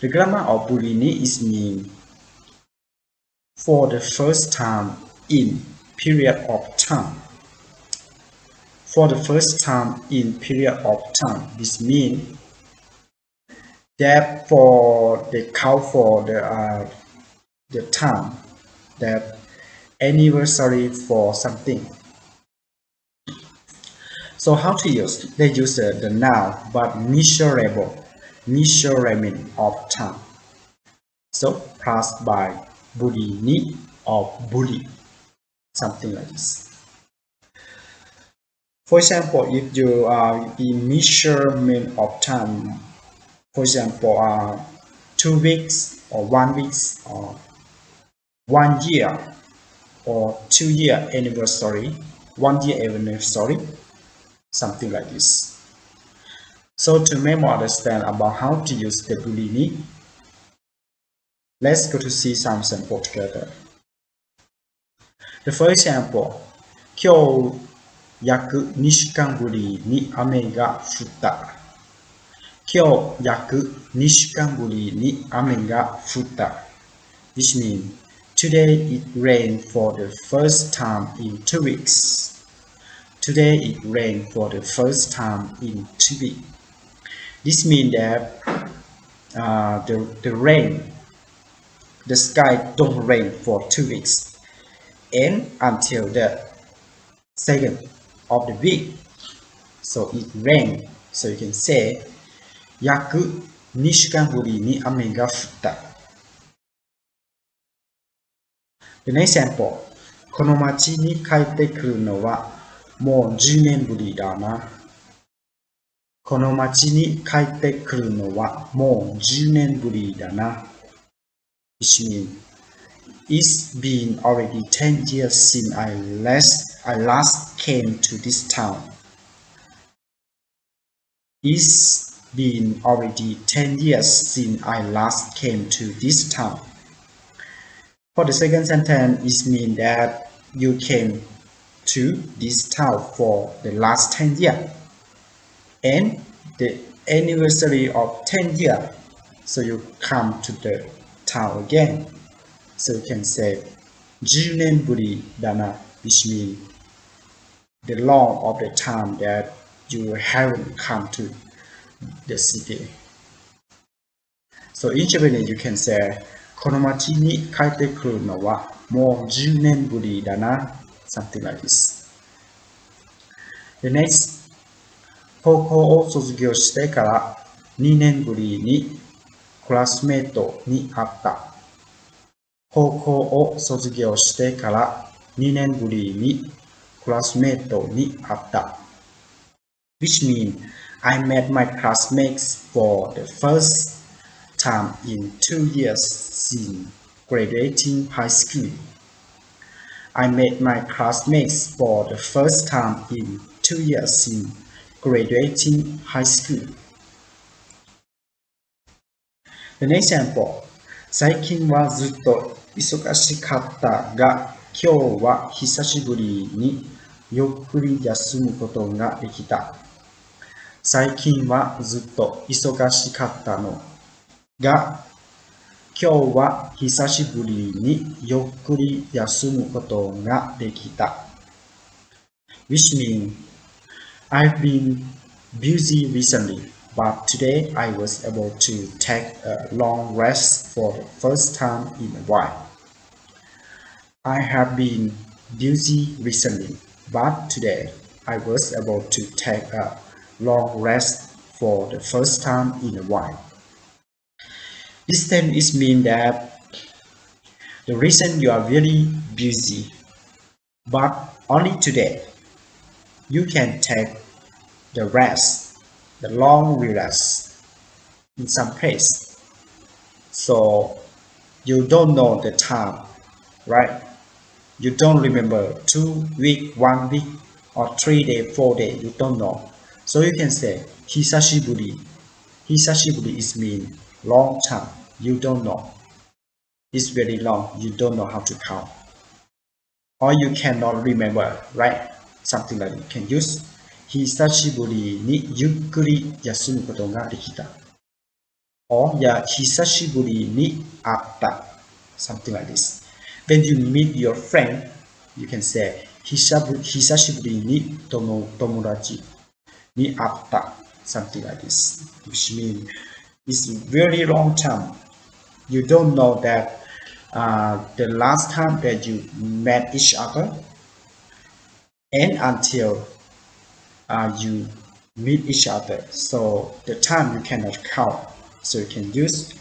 The grammar of Buri ni is mean for the first time in period of time. For the first time in period of time, this means that for the count for the time, that anniversary for something. So how to use? They use the noun but measurement of time. So passed by Buri ni or Buri, something like this. For example, if you the measurement of time, for example, 2 weeks or 1 week or 1 year or 2 year anniversary, 1 year anniversary, something like this. So to make more understand about how to use the Buri ni, let's go to see some sample together. The first example, 今日約2週間ぶりに雨が降った。今日約2週間ぶりに雨が降った。Which means today it rained for the first time in 2 weeks. Today it rained for the first time in 2 weeks. This means that the rain, the sky don't rain for 2 weeks and until the second of the week. So it rained. So you can say 約2週間ぶりに雨が降った。The next example, この町に帰ってくるのはもう10年ぶりだな。この町に帰ってくるのはもう10年ぶりだな。Which means it's been already 10 years since I last came to this town. It's been already 10 years since I last came to this town. For the second sentence, it means that you came to this town for the last 10 years and the anniversary of 10 years. So you come to the town again. So you can say 10年ぶりだな, which means the long of the time that you haven't come to the city. So in Japanese you can say この町に帰ってくるのはもう10年ぶりだな, something like this. The next, 高校を卒業してから2年ぶりにクラスメートに会った。高校を卒業してから2年ぶりにクラスメートに会った。Which means I met my classmates for the first time in 2 years since graduating high school. I met my classmates for the first time in 2 years since graduating high school. The next example, 最近はずっと忙しかったが、今日は久しぶりにゆっくり休むことができた。最近はずっと忙しかったのが、今日は久しぶりにゆっくり休むことができた。Which means I've been busy recently, but today I was able to take a long rest for the first time in a while. I have been busy recently, but today I was able to take a long rest for the first time in a while. This tense means that the reason you are very busy, but only today you can take the rest, the long rest in some place. So you don't know the time, right? You don't remember 2 weeks, 1 week, or 3 days, 4 days. You don't know. So you can say 久しぶり. 久しぶり is mean long time. You don't know. It's very long. You don't know how to count. Or you cannot remember, right? Something like you can use 久しぶりにゆっくり休むことができた. or yeah, hisashiburi ni atta, something like this. When you meet your friend, you can say hisashiburi ni tomodachi ni atta, something like this, which means it's very long time. You don't know that the last time that you met each other and until you meet each other. So the time you cannot count. So you can use